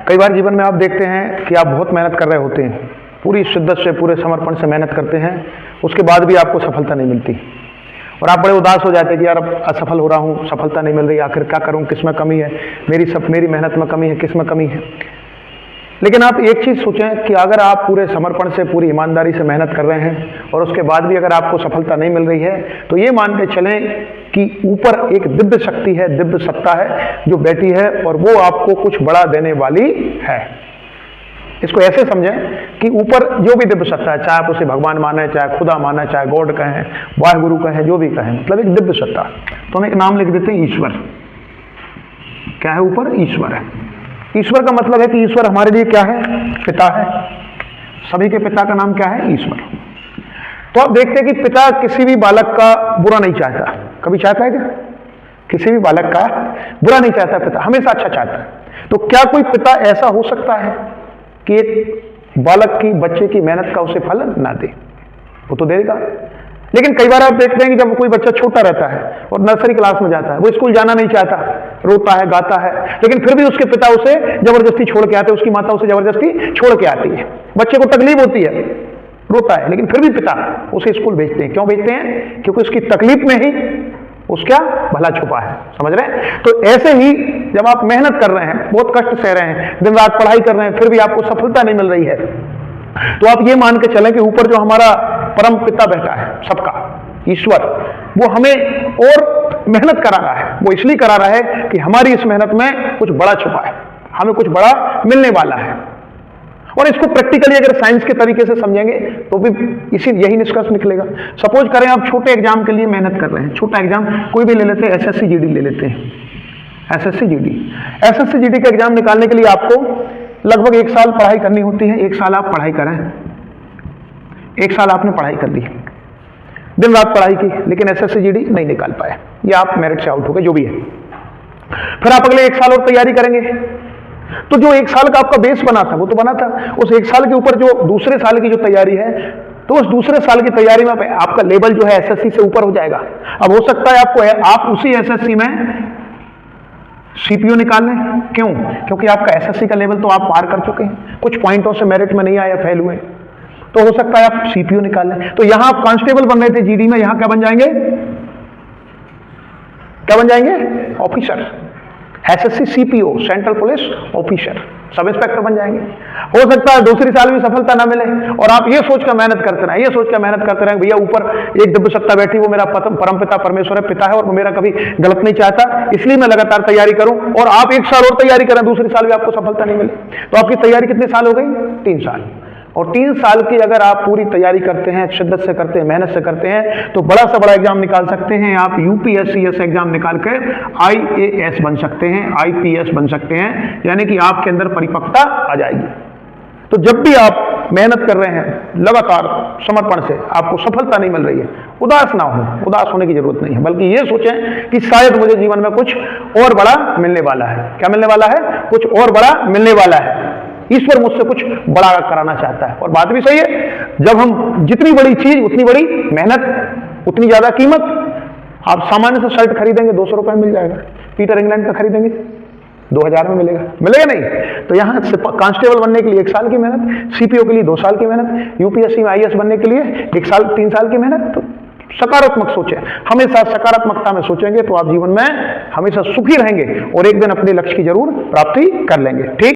कई बार जीवन में आप देखते हैं कि आप बहुत मेहनत कर रहे होते हैं, पूरी शिद्दत से, पूरे समर्पण से मेहनत करते हैं, उसके बाद भी आपको सफलता नहीं मिलती और आप बड़े उदास हो जाते हैं कि यार अब असफल हो रहा हूँ, सफलता नहीं मिल रही, आखिर क्या करूँ, किस में कमी है, मेरी मेहनत में कमी है, किस में कमी है। लेकिन आप एक चीज़ सोचें कि अगर आप पूरे समर्पण से, पूरी ईमानदारी से मेहनत कर रहे हैं और उसके बाद भी अगर आपको सफलता नहीं मिल रही है, तो ये मान के चलें कि ऊपर एक दिव्य शक्ति है, दिव्य सत्ता है जो बैठी है और वो आपको कुछ बड़ा देने वाली है। इसको ऐसे समझें कि ऊपर जो भी दिव्य सत्ता है, चाहे आप उसे भगवान माने, चाहे खुदा माने, चाहे गॉड कहें, वाहिगुरु कहें, जो भी कहें, मतलब एक दिव्य सत्ता। तो हम एक नाम लिख देते हैं ईश्वर। क्या है ऊपर? ईश्वर है। ईश्वर का मतलब है कि ईश्वर हमारे लिए क्या है? पिता है। सभी के पिता का नाम क्या है? ईश्वर। तो आप देखते हैं कि पिता किसी भी बालक का बुरा नहीं चाहता। कभी चाहता है क्या? किसी भी बालक का बुरा नहीं चाहता पिता, हमेशा अच्छा चाहता है। तो क्या कोई पिता ऐसा हो सकता है कि एक बालक की, बच्चे की मेहनत का उसे फल ना दे? वो तो देगा। लेकिन कई बार आप देखते हैं कि जब कोई बच्चा छोटा रहता है और नर्सरी क्लास में जाता है, वो स्कूल जाना नहीं चाहता, रोता है, गाता है, लेकिन फिर भी उसके पिता उसे जबरदस्ती छोड़ के आते हैं, उसकी माता उसे जबरदस्ती छोड़ के आती है। बच्चे को तकलीफ होती है, रोता है, लेकिन फिर भी पिता उसे स्कूल भेजते हैं। क्यों भेजते हैं? क्योंकि उसकी तकलीफ में ही उसका भला छुपा है। समझ रहे हैं? तो ऐसे ही जब आप मेहनत कर रहे हैं, बहुत कष्ट सह रहे हैं, दिन रात पढ़ाई कर रहे हैं, फिर भी आपको सफलता नहीं मिल रही है, तो आप ये मान के चलें कि ऊपर जो हमारा परम पिता बैठा है सबका, ईश्वर, वो हमें और मेहनत करा रहा है। वो इसलिए करा रहा है कि हमारी इस मेहनत में कुछ बड़ा छुपा है, हमें कुछ बड़ा मिलने वाला है। और इसको प्रैक्टिकली अगर साइंस के तरीके से समझेंगे तो भी यही निष्कर्ष निकलेगा। सपोज करें आप छोटे एग्जाम के लिए मेहनत कर रहे हैं, छोटा एग्जाम कोई भी ले लेते हैं, एसएससी जीडी ले लेते हैं। एसएससी जीडी का एग्जाम निकालने के लिए आपको लगभग 1 साल पढ़ाई करनी होती है। 1 साल आप पढ़ाई करें, 1 साल आपने पढ़ाई कर ली, दिन रात पढ़ाई की, लेकिन एसएससी जीडी नहीं निकाल पाए, या आप मेरिट से आउट हो गए, जो भी है। फिर आप अगले 1 साल और तैयारी करेंगे, तो जो 1 साल का आपका बेस बना था वो तो बना था, उस 1 साल के ऊपर जो दूसरे साल की जो तैयारी है, तो उस दूसरे साल की तैयारी में आपका लेवल जो है एसएससी से ऊपर हो जाएगा। अब हो सकता है आप उसी एसएससी में सीपीओ निकाल लें। क्यों? क्योंकि आपका एसएससी का लेवल तो आप पार कर चुके हैं, कुछ पॉइंटों से मेरिट में नहीं आया, फेल हुए, तो हो सकता है आप सीपीओ निकाल लें। तो यहां आप कांस्टेबल बन रहे थे जीडी में, यहां क्या बन जाएंगे? क्या बन जाएंगे? Officer. SSC CPO, central police officer, sub inspector बन जाएंगे। हो सकता है दूसरी साल भी सफलता ना मिले और आप ये सोचकर मेहनत करते रहें, ये सोचकर मेहनत करते रहें, भैया ऊपर एक दिव्य सत्ता बैठी, वो मेरा परम पिता परमेश्वर है, पिता है, और वो मेरा कभी गलत नहीं चाहता, इसलिए मैं लगातार तैयारी करूं। और आप 1 साल और तैयारी करें, दूसरी साल भी आपको सफलता नहीं मिले, तो आपकी तैयारी कितने साल हो गई? 3 साल। और 3 साल की अगर आप पूरी तैयारी करते हैं, शिद्दत से करते हैं, मेहनत से करते हैं, तो बड़ा से बड़ा एग्जाम निकाल सकते हैं आप। यूपीएससी एग्जाम निकाल कर आईएएस बन सकते हैं, आईपीएस बन सकते हैं, यानी कि आपके अंदर परिपक्वता आ जाएगी। तो जब भी आप मेहनत कर रहे हैं लगातार समर्पण से, आपको सफलता नहीं मिल रही है, उदास ना हो, उदास होने की जरूरत नहीं है, बल्कि ये सोचें कि शायद मुझे जीवन में कुछ और बड़ा मिलने वाला है। क्या मिलने वाला है? कुछ और बड़ा मिलने वाला है। ईश्वर मुझसे कुछ बड़ा कराना चाहता है। और बात भी सही है, जब हम जितनी बड़ी चीज उतनी बड़ी मेहनत, उतनी ज्यादा कीमत। आप सामान्य से शर्ट खरीदेंगे 200 रुपए में मिल जाएगा, पीटर इंग्लैंड का खरीदेंगे 2000 में मिलेगा, मिलेगा नहीं? तो यहाँ कांस्टेबल बनने के लिए 1 साल की मेहनत, सीपीओ के लिए 2 साल की मेहनत, यूपीएससी में आईएएस बनने के लिए 1 साल 3 साल की मेहनत। तो सकारात्मक सोचें, हमेशा सकारात्मकता में सोचेंगे तो आप जीवन में हमेशा सुखी रहेंगे और एक दिन अपने लक्ष्य की जरूर प्राप्ति कर लेंगे। ठीक।